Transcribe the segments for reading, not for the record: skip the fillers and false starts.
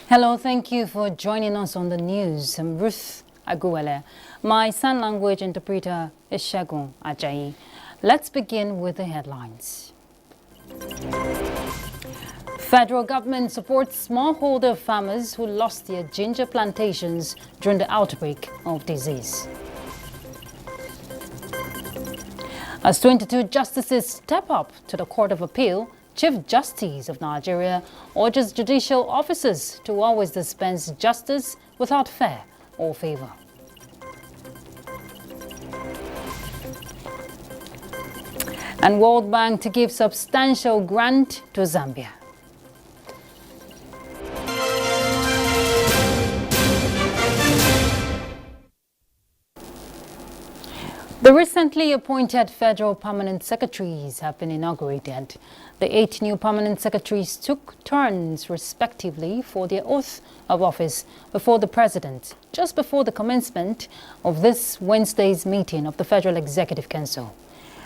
Hello, thank you for joining us on the news. I'm Ruth Aguwele. My sign language interpreter is Shagun Ajayi. Let's begin with the headlines. Federal government supports smallholder farmers who lost their ginger plantations during the outbreak of disease. As 22 justices step up to the Court of Appeal, Chief Justice of Nigeria urges judicial officers to always dispense justice without fear or favor. And World Bank to give substantial grant to Zambia. The recently appointed federal permanent secretaries have been inaugurated. The 8 new permanent secretaries took turns respectively for their oath of office before the president, just before the commencement of this Wednesday's meeting of the Federal Executive Council.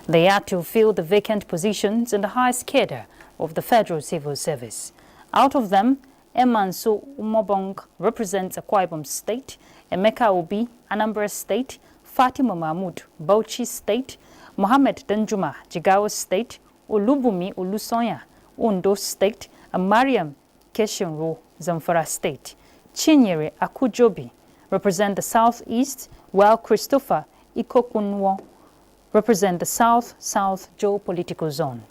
They are to fill the vacant positions in the highest cadre of the Federal Civil Service. Out of them, Emanso Umobong represents Akwa Ibom State, Emeka Obi, Anambra State, Fatima Mahmoud, Bauchi State, Mohammed Danjuma, Jigawa State, Olubumi Olusonya, Ondo State, and Mariam Keshenro, Zamfara State. Chinyere Akujobi represent the Southeast, while Christopher Ikokunwo represent the South-South geopolitical zone.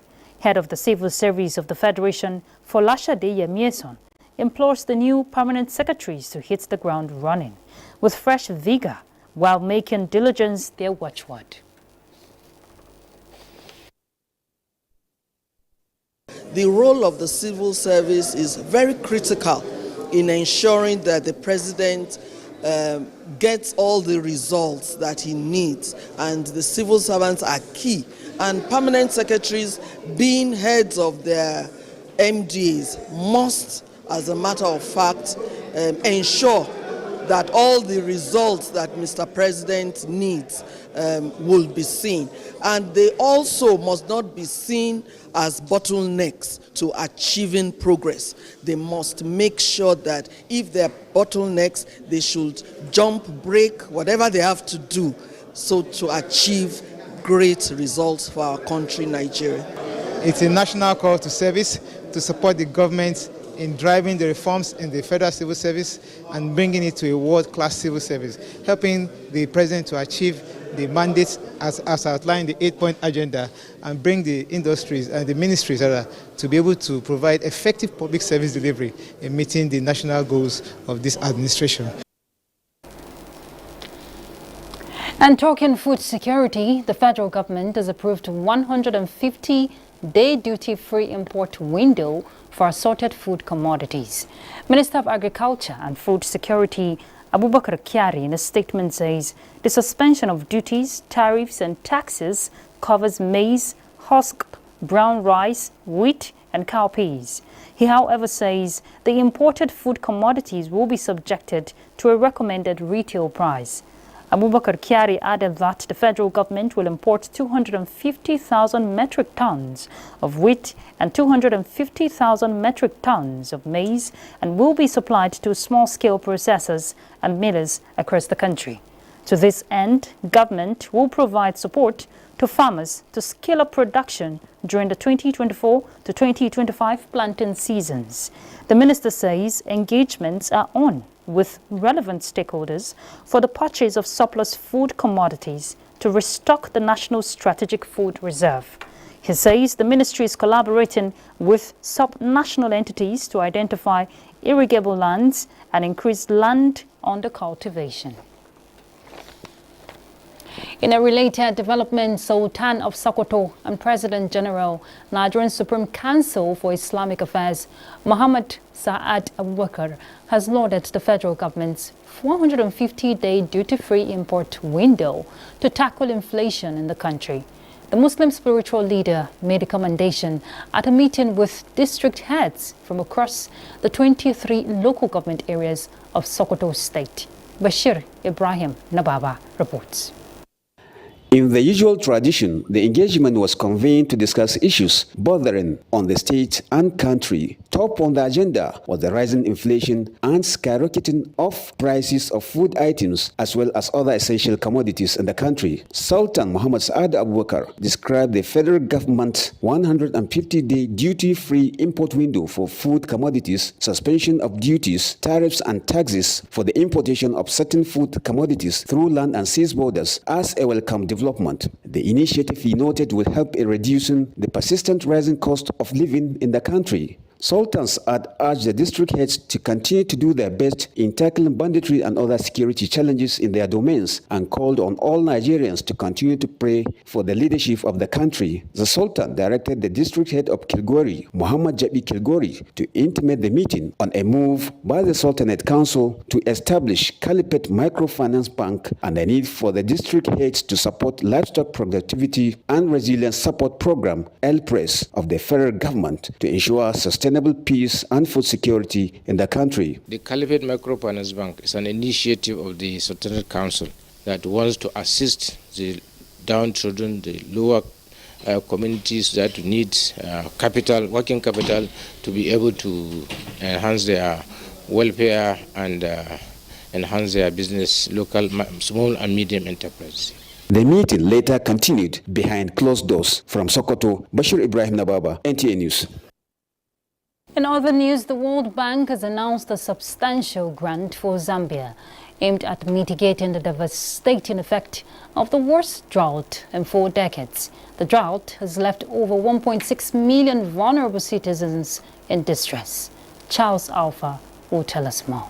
Head of the Civil Service of the Federation, Folashade Yemieson, implores the new permanent secretaries to hit the ground running with fresh vigor while making diligence their watchword. The role of the civil service is very critical in ensuring that the president gets all the results that he needs, and the civil servants are key. And permanent secretaries, being heads of their MDs, must, as a matter of fact, ensure that all the results that Mr. President needs will be seen. And they also must not be seen as bottlenecks to achieving progress. They must make sure that if there are bottlenecks, they should jump, break, whatever they have to do, so to achieve great results for our country, Nigeria. It's a national call to service to support the government in driving the reforms in the federal civil service and bringing it to a world-class civil service, helping the president to achieve the mandates as outlined in the 8-point agenda, and bring the industries and the ministries to be able to provide effective public service delivery in meeting the national goals of this administration. And talking food security, the federal government has approved 150-day duty-free import window for assorted food commodities. Minister of Agriculture and Food Security Abubakar Kyari in a statement says the suspension of duties, tariffs and taxes covers maize, husked brown rice, wheat and cowpeas. He, however, says the imported food commodities will be subjected to a recommended retail price. Abubakar Kyari added that the federal government will import 250,000 metric tons of wheat and 250,000 metric tons of maize and will be supplied to small-scale processors and millers across the country. To this end, government will provide support to farmers to scale up production during the 2024 to 2025 planting seasons. The minister says engagements are on with relevant stakeholders for the purchase of surplus food commodities to restock the National Strategic Food Reserve. He says the ministry is collaborating with sub-national entities to identify irrigable lands and increase land under cultivation. In a related development, Sultan of Sokoto and President General, Nigerian Supreme Council for Islamic Affairs, Muhammad Sa'ad Abubakar, has lauded the federal government's 450-day duty-free import window to tackle inflation in the country. The Muslim spiritual leader made a commendation at a meeting with district heads from across the 23 local government areas of Sokoto State. Bashir Ibrahim Nababa reports. In the usual tradition, the engagement was convened to discuss issues bordering on the state and country. Top on the agenda was the rising inflation and skyrocketing of prices of food items as well as other essential commodities in the country. Sultan Muhammad Saad Abubakar described the federal government's 150-day duty-free import window for food commodities, suspension of duties, tariffs and taxes for the importation of certain food commodities through land and sea borders as a welcome development. The initiative, he noted, will help in reducing the persistent rising cost of living in the country. Sultans had urged the district heads to continue to do their best in tackling banditry and other security challenges in their domains and called on all Nigerians to continue to pray for the leadership of the country. The Sultan directed the district head of Kilgori, Muhammad Jabi Kilgori, to intimate the meeting on a move by the Sultanate Council to establish Caliphate Microfinance Bank and the need for the district heads to support livestock productivity and resilience support program, LPRES, of the federal government to ensure sustainable peace and food security in the country. The Caliphate Microfinance Bank is an initiative of the Sultanate Council that wants to assist the downtrodden, the lower communities that need capital, working capital, to be able to enhance their welfare and enhance their business, local, small and medium enterprise. The meeting later continued behind closed doors. From Sokoto, Bashir Ibrahim Nababa, NTA News. In other news, the World Bank has announced a substantial grant for Zambia aimed at mitigating the devastating effect of the worst drought in 4 decades. The drought has left over 1.6 million vulnerable citizens in distress. Charles Alpha will tell us more.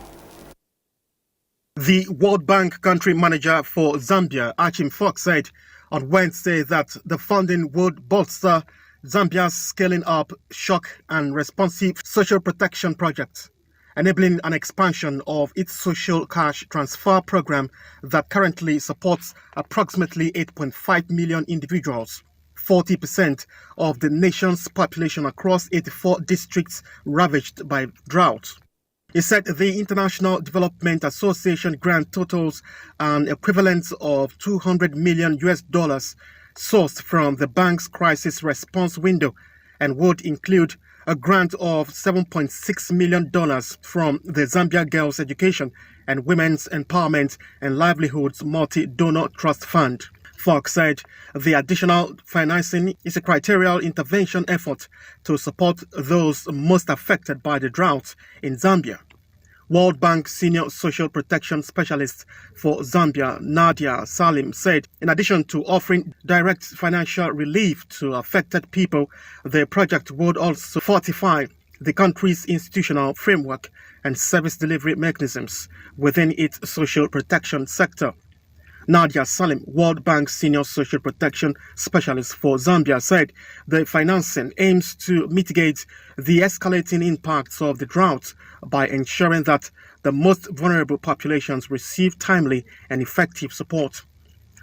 The World Bank country manager for Zambia, Achim Fox, said on Wednesday that the funding would bolster Zambia's scaling up shock and responsive social protection projects, enabling an expansion of its social cash transfer program that currently supports approximately 8.5 million individuals, 40% of the nation's population across 84 districts ravaged by drought. He said the International Development Association grant totals an equivalent of $200 million sourced from the bank's crisis response window and would include a grant of $7.6 million from the Zambia Girls Education and Women's Empowerment and Livelihoods Multi-Donor Trust Fund. Fox said the additional financing is a critical intervention effort to support those most affected by the drought in Zambia. World Bank Senior Social Protection Specialist for Zambia, Nadia Salim, said in addition to offering direct financial relief to affected people, the project would also fortify the country's institutional framework and service delivery mechanisms within its social protection sector. Nadia Salim, World Bank Senior Social Protection Specialist for Zambia, said the financing aims to mitigate the escalating impacts of the drought by ensuring that the most vulnerable populations receive timely and effective support.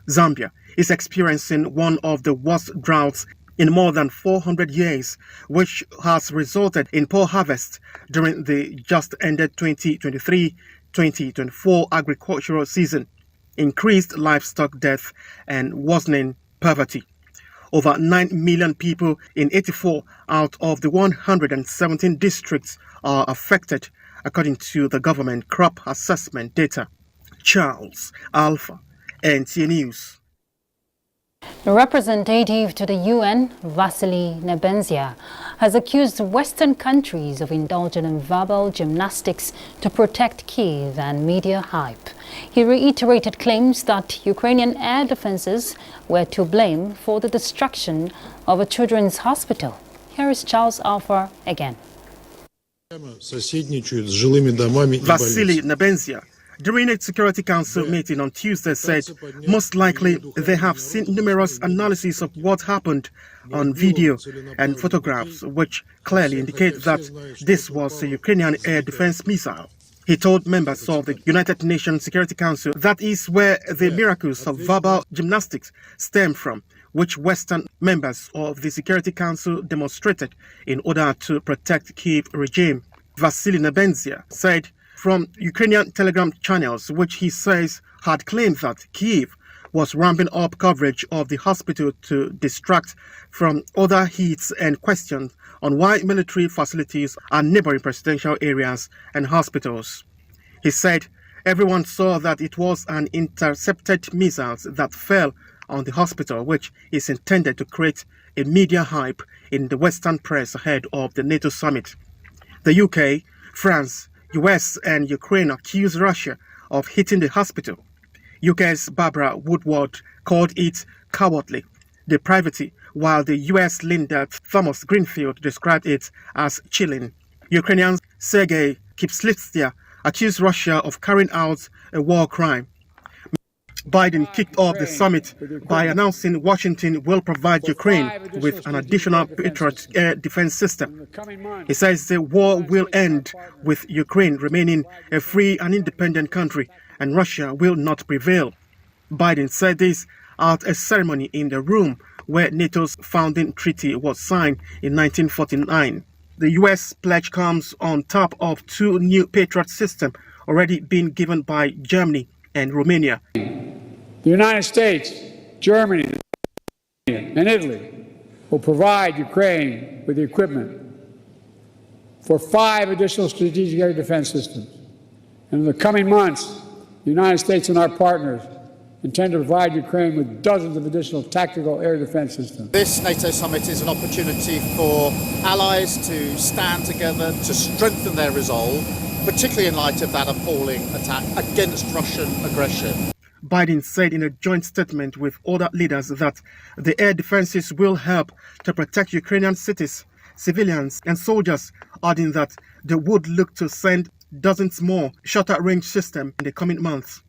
Zambia is experiencing one of the worst droughts in more than 400 years, which has resulted in poor harvest during the just ended 2023-2024 agricultural season, increased livestock death and worsening poverty. Over 9 million people in 84 out of the 117 districts are affected, according to the government crop assessment data. Charles Alpha, NTA News. A representative to the UN, Vasily Nebenzia, has accused Western countries of indulging in verbal gymnastics to protect Kyiv and media hype. He reiterated claims that Ukrainian air defenses were to blame for the destruction of a children's hospital. Here is Charles Alpha again. Vasily Nebenzia, during a Security Council meeting on Tuesday, said most likely they have seen numerous analyses of what happened on video and photographs, which clearly indicate that this was a Ukrainian air defense missile. He told members of the United Nations Security Council that is where the miracles of verbal gymnastics stem from, which Western members of the Security Council demonstrated in order to protect Kyiv regime. Vasily Nebenzia said from Ukrainian telegram channels, which he says had claimed that Kyiv was ramping up coverage of the hospital to distract from other heats and questions on why military facilities are neighboring presidential areas and hospitals. He said everyone saw that it was an intercepted missile that fell on the hospital, which is intended to create a media hype in the Western press ahead of the NATO summit. The UK, France, US and Ukraine accused Russia of hitting the hospital. UK's Barbara Woodward called it cowardly depravity, while the US Linda Thomas Greenfield described it as chilling. Ukrainian Sergei Kipslitsia accused Russia of carrying out a war crime. Biden kicked off the summit by announcing Washington will provide Ukraine with an additional Patriot air defense system. He says the war will end with Ukraine remaining a free and independent country and Russia will not prevail. Biden said this at a ceremony in the room where NATO's founding treaty was signed in 1949. The U.S. pledge comes on top of 2 new Patriot systems already being given by Germany and Romania. The United States, Germany, and Italy will provide Ukraine with the equipment for 5 additional strategic air defense systems. And in the coming months, the United States and our partners intend to provide Ukraine with dozens of additional tactical air defense systems. This NATO summit is an opportunity for allies to stand together to strengthen their resolve, particularly in light of that appalling attack against Russian aggression. Biden said in a joint statement with other leaders that the air defenses will help to protect Ukrainian cities, civilians and soldiers, adding that they would look to send dozens more shorter-range systems in the coming months.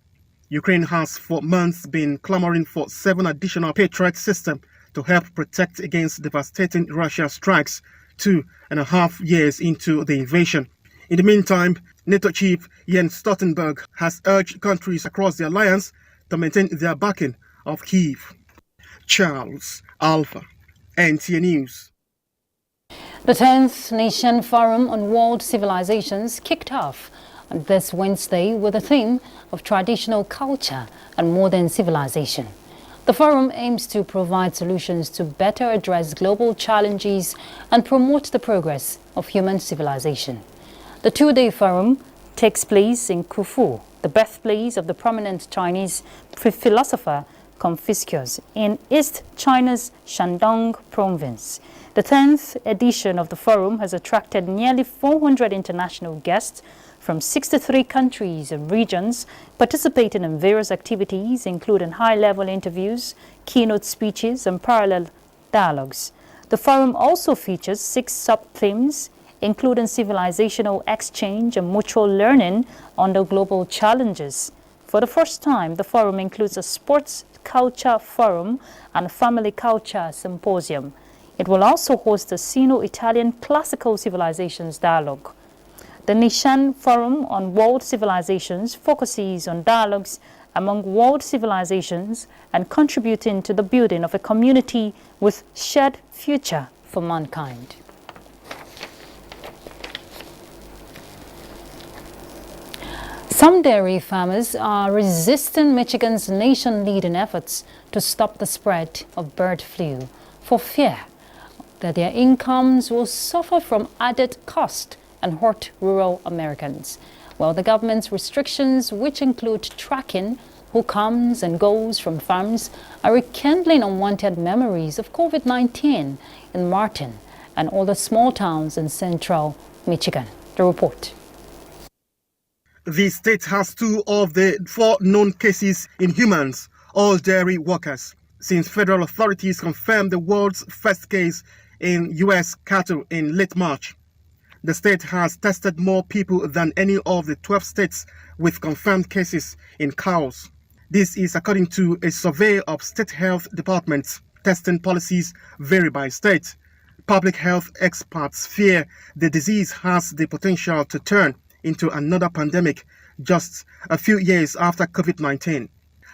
Ukraine has for months been clamoring for 7 additional Patriot systems to help protect against devastating Russian strikes 2.5 years into the invasion. In the meantime, NATO chief Jens Stoltenberg has urged countries across the alliance to maintain their backing of Kyiv. Charles Alpha, NTA News. The 10th Nation Forum on World Civilizations kicked off on this Wednesday with the theme of traditional culture and modern civilization. The forum aims to provide solutions to better address global challenges and promote the progress of human civilization. The 2-day forum takes place in Khufu, the birthplace of the prominent Chinese philosopher Confucius in East China's Shandong province. The 10th edition of the forum has attracted nearly 400 international guests from 63 countries and regions, participating in various activities, including high-level interviews, keynote speeches, and parallel dialogues. The forum also features 6 sub-themes, including civilizational exchange and mutual learning under global challenges. For the first time, the forum includes a sports culture forum and a family culture symposium. It will also host a Sino-Italian classical civilizations dialogue. The Nishan Forum on World Civilizations focuses on dialogues among world civilizations and contributing to the building of a community with shared future for mankind. Some dairy farmers are resisting Michigan's nation-leading efforts to stop the spread of bird flu for fear that their incomes will suffer from added cost and hurt rural Americans. Well, the government's restrictions, which include tracking who comes and goes from farms, are rekindling unwanted memories of COVID-19 in Martin and other small towns in central Michigan. The report. The state has 2 of the 4 known cases in humans, all dairy workers, since federal authorities confirmed the world's first case in U.S. cattle in late March. The state has tested more people than any of the 12 states with confirmed cases in cows. This is according to a survey of state health departments. Testing policies vary by state. Public health experts fear the disease has the potential to turn into another pandemic just a few years after COVID-19.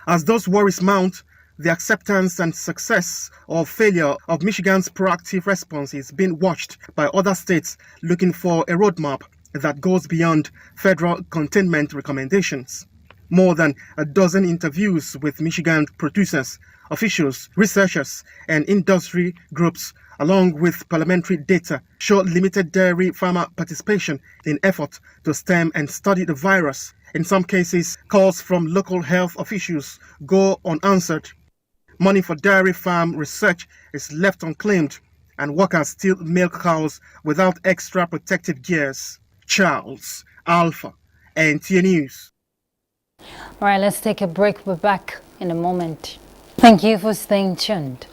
As those worries mount, the acceptance and success or failure of Michigan's proactive response is being watched by other states looking for a roadmap that goes beyond federal containment recommendations. More than a dozen interviews with Michigan producers, officials, researchers, and industry groups, along with parliamentary data, show limited dairy farmer participation in effort to stem and study the virus. In some cases, calls from local health officials go unanswered. Money for dairy farm research is left unclaimed, and workers still milk cows without extra protective gears. Charles, Alpha, NTA News. All right, let's take a break. We're back in a moment. Thank you for staying tuned.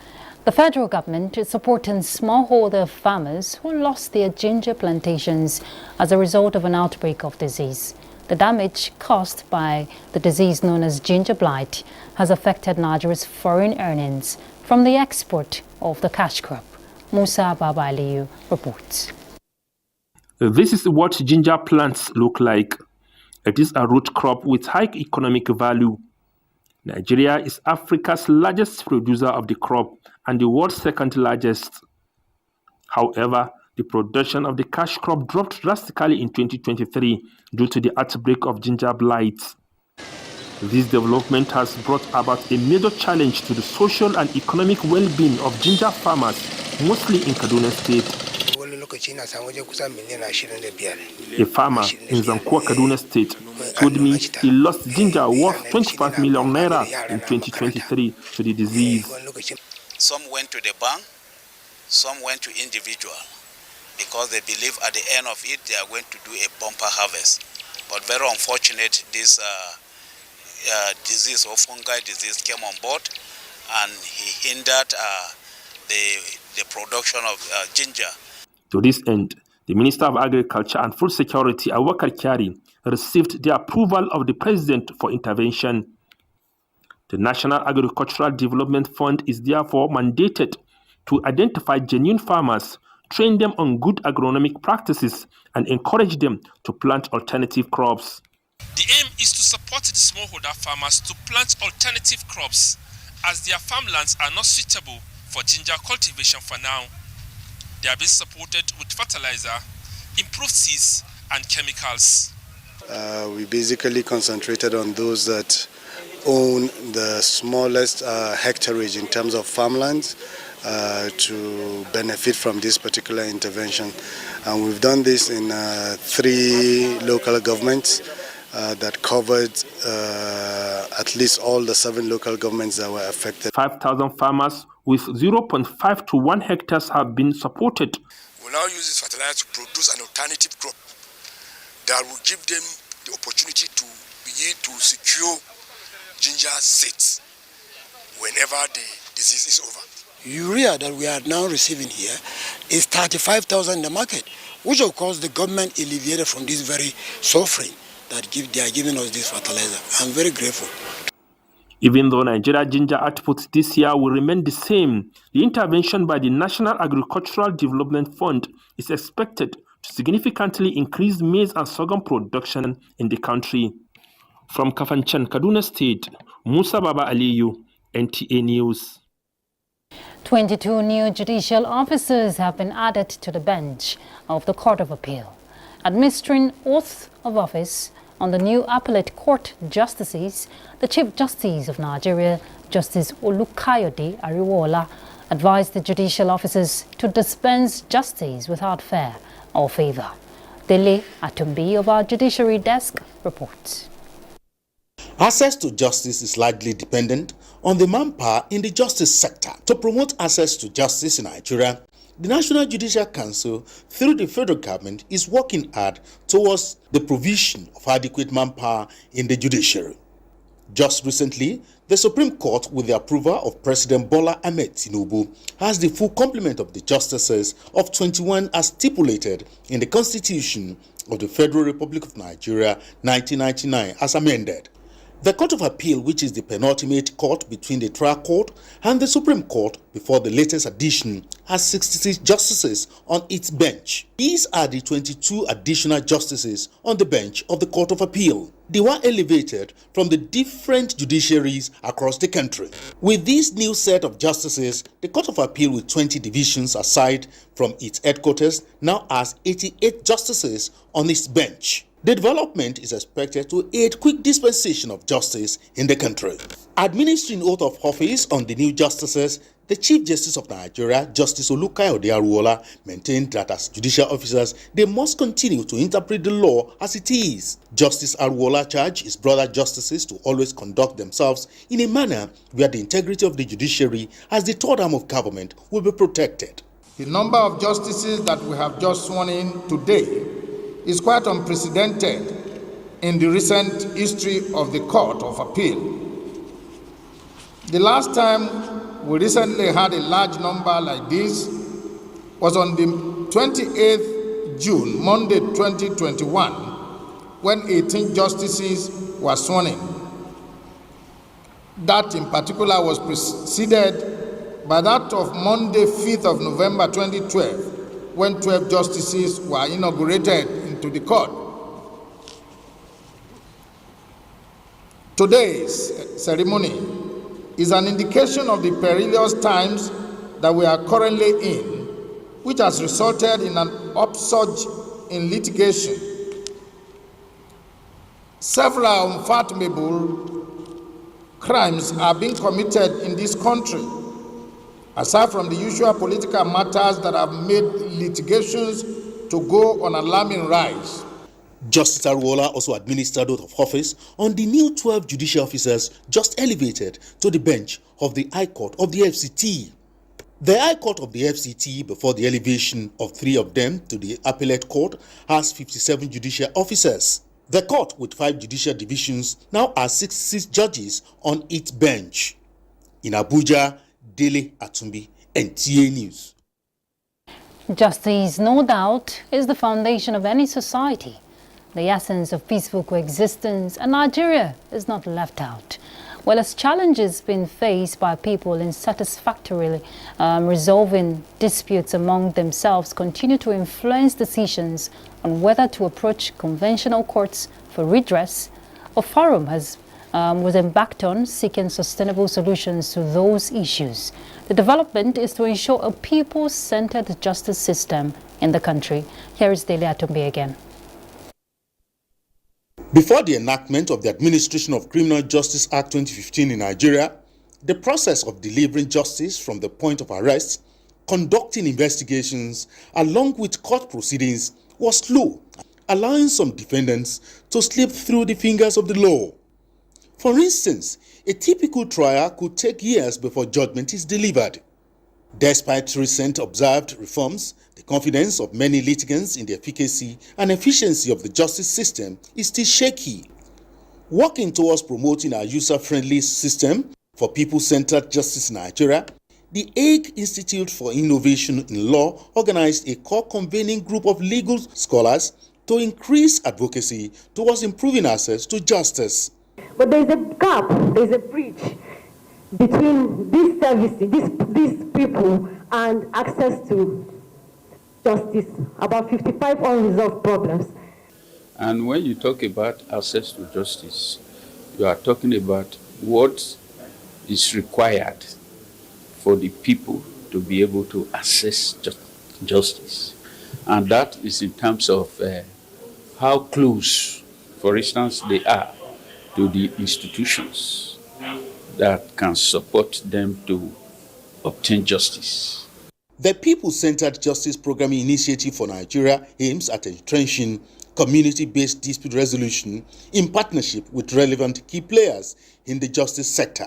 The federal government is supporting smallholder farmers who lost their ginger plantations as a result of an outbreak of disease. The damage caused by the disease known as ginger blight has affected Nigeria's foreign earnings from the export of the cash crop. Musa Baba Aliyu reports. This is what ginger plants look like. It is a root crop with high economic value. Nigeria is Africa's largest producer of the crop and the world's second largest. However, the production of the cash crop dropped drastically in 2023 due to the outbreak of ginger blight. This development has brought about a major challenge to the social and economic well-being of ginger farmers, mostly in Kaduna State. A farmer in Zankwa, Kaduna State, told me he lost ginger worth 25 million naira in 2023 to the disease. Some went to the bank, some went to individual, because they believe at the end of it they are going to do a bumper harvest. But very unfortunate, this disease or fungal disease came on board, and he hindered the production of ginger. To this end, the Minister of Agriculture and Food Security, Abubakar Kyari, received the approval of the President for intervention. The National Agricultural Development Fund is therefore mandated to identify genuine farmers, train them on good agronomic practices, and encourage them to plant alternative crops. The aim is to support the smallholder farmers to plant alternative crops, as their farmlands are not suitable for ginger cultivation for now. They are being supported with fertilizer, improved seeds, and chemicals. We basically concentrated on those that own the smallest hectareage in terms of farmlands to benefit from this particular intervention. And we've done this in 3 local governments that covered at least all the 7 local governments that were affected. 5,000 farmers with 0.5 to 1 hectares have been supported. We'll now use this fertilizer to produce an alternative crop that will give them the opportunity to begin to secure ginger seeds whenever the disease is over. Urea that we are now receiving here is 35,000 in the market, which of course the government alleviated from this very suffering that they are giving us this fertilizer. I'm very grateful. Even though Nigeria ginger output this year will remain the same, the intervention by the National Agricultural Development Fund is expected to significantly increase maize and sorghum production in the country. From Kafanchan, Kaduna State, Musa Baba Aliyu, NTA News. 22 new judicial officers have been added to the bench of the Court of Appeal. Administering oath of office on the new appellate court justices, the Chief Justice of Nigeria, Justice Olukayode Ariwola, advised the judicial officers to dispense justice without fear or favor. Dele Atumbi of our judiciary desk reports. Access to justice is largely dependent on the manpower in the justice sector. To promote access to justice in Nigeria, the National Judicial Council, through the federal government, is working hard towards the provision of adequate manpower in the judiciary. Just recently, the Supreme Court, with the approval of President Bola Ahmed Tinubu, has the full complement of the justices of 21 as stipulated in the Constitution of the Federal Republic of Nigeria 1999 as amended. The Court of Appeal, which is the penultimate court between the trial court and the Supreme Court before the latest addition, has 66 justices on its bench. These are the 22 additional justices on the bench of the Court of Appeal. They were elevated from the different judiciaries across the country. With this new set of justices, the Court of Appeal, with 20 divisions aside from its headquarters, now has 88 justices on its bench. The development is expected to aid quick dispensation of justice in the country. Administering oath of office on the new justices, the Chief Justice of Nigeria, Justice Olukayode Aruola, maintained that as judicial officers, they must continue to interpret the law as it is. Justice Aruola charged his brother justices to always conduct themselves in a manner where the integrity of the judiciary as the third arm of government will be protected. The number of justices that we have just sworn in today is quite unprecedented in the recent history of the Court of Appeal. The last time we recently had a large number like this was on the 28th June, Monday 2021, when 18 justices were sworn in. That in particular was preceded by that of Monday 5th of November 2012, when 12 justices were inaugurated into the court. Today's ceremony is an indication of the perilous times that we are currently in, which has resulted in an upsurge in litigation. Several unfathomable crimes are being committed in this country, aside from the usual political matters that have made litigations to go on an alarming rise. Justice Aruola also administered oath of office on the new 12 judicial officers just elevated to the bench of the High Court of the FCT. The High Court of the FCT, before the elevation of 3 of them to the Appellate Court, has 57 judicial officers. The court, with 5 judicial divisions, now has 66 judges on its bench. In Abuja, Dele Atumbi, NTA News. Justice, no doubt, is the foundation of any society, the essence of peaceful coexistence, and Nigeria is not left out. Well, as challenges being faced by people in satisfactorily resolving disputes among themselves continue to influence decisions on whether to approach conventional courts for redress, a forum was embarked on seeking sustainable solutions to those issues. The development is to ensure a people-centered justice system in the country. Here is Dele Atumbi again. Before the enactment of the Administration of Criminal Justice Act 2015 in Nigeria, the process of delivering justice from the point of arrest, conducting investigations, along with court proceedings was slow, allowing some defendants to slip through the fingers of the law. For instance, a typical trial could take years before judgment is delivered. Despite recent observed reforms, the confidence of many litigants in the efficacy and efficiency of the justice system is still shaky. Working towards promoting a user-friendly system for people-centered justice in Nigeria, the Hague Institute for Innovation in Law organized a core-convening group of legal scholars to increase advocacy towards improving access to justice. But there is a gap, there is a breach between these services, these people, and access to justice. About 55 unresolved problems. And when you talk about access to justice, you are talking about what is required for the people to be able to access justice. And that is in terms of how close, for instance, they are to the institutions that can support them to obtain justice. The People-Centered Justice Programming Initiative for Nigeria aims at entrenching community-based dispute resolution in partnership with relevant key players in the justice sector.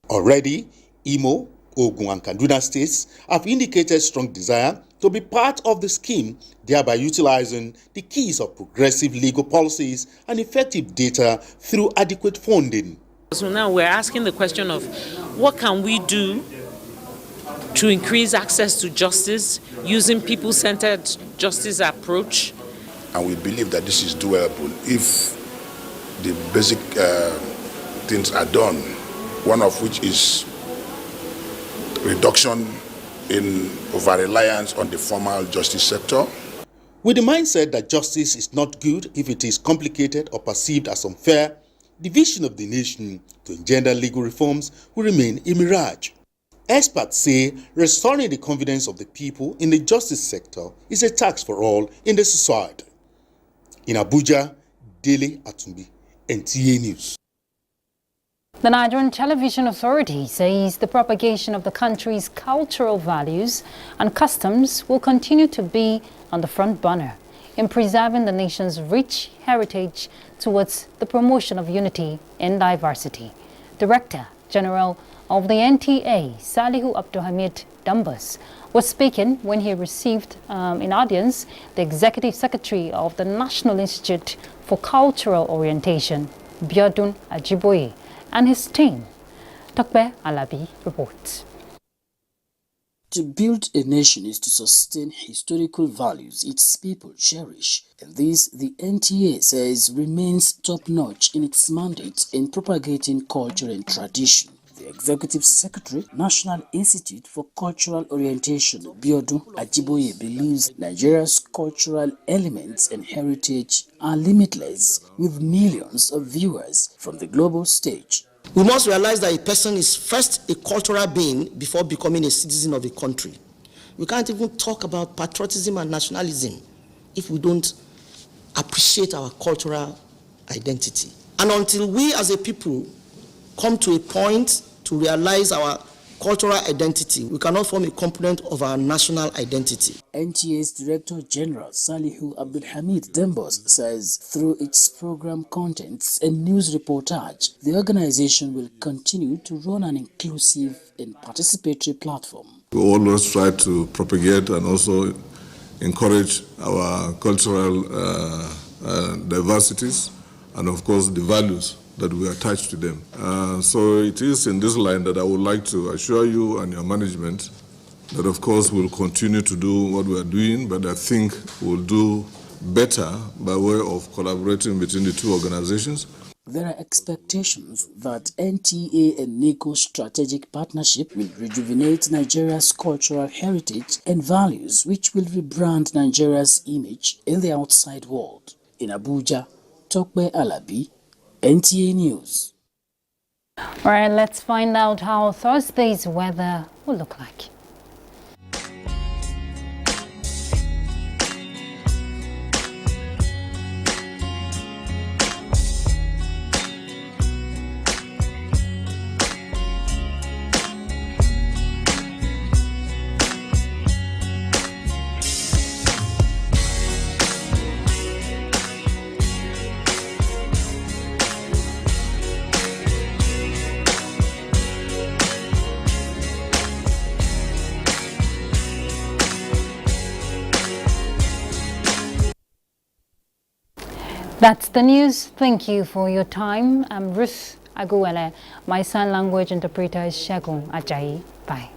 Already, Imo, Ogun, and Kaduna states have indicated strong desire to be part of the scheme, thereby utilizing the keys of progressive legal policies and effective data through adequate funding. So now we're asking the question of what can we do to increase access to justice using people-centered justice approach. And we believe that this is doable if the basic things are done, one of which is reduction in over-reliance on the formal justice sector. With the mindset that justice is not good if it is complicated or perceived as unfair, the vision of the nation to engender legal reforms will remain a mirage. Experts say restoring the confidence of the people in the justice sector is a task for all in the society. In Abuja, Dele Atumbi, NTA News. The Nigerian Television Authority says the propagation of the country's cultural values and customs will continue to be on the front burner in preserving the nation's rich heritage towards the promotion of unity and diversity. Director General of the NTA, Salihu Abdulhamid Dambas, was speaking when he received in audience the Executive Secretary of the National Institute for Cultural Orientation, Biodun Ajiboye, and his team. Tokbe Alabi reports. To build a nation is to sustain historical values its people cherish, and this, the NTA says, remains top-notch in its mandate in propagating culture and tradition. The Executive Secretary, National Institute for Cultural Orientation, Biodun Ajiboye, believes Nigeria's cultural elements and heritage are limitless, with millions of viewers from the global stage. We must realize that a person is first a cultural being before becoming a citizen of a country. We can't even talk about patriotism and nationalism if we don't appreciate our cultural identity. And until we as a people come to a point to realize our cultural identity, we cannot form a component of our national identity. NTA's Director General Salihu Abdulhamid Dambas says through its program contents and news reportage, the organization will continue to run an inclusive and participatory platform. We always try to propagate and also encourage our cultural diversities and of course the values that we attach to them. So it is in this line that I would like to assure you and your management that of course we'll continue to do what we are doing, but I think we'll do better by way of collaborating between the two organizations. There are expectations that NTA and NICO's strategic partnership will rejuvenate Nigeria's cultural heritage and values, which will rebrand Nigeria's image in the outside world. In Abuja, Tokbe Alabi, NTA News. All right, let's find out how Thursday's weather will look like. That's the news. Thank you for your time. I'm Ruth Aguwele. My sign language interpreter is Shegun Ajayi. Bye.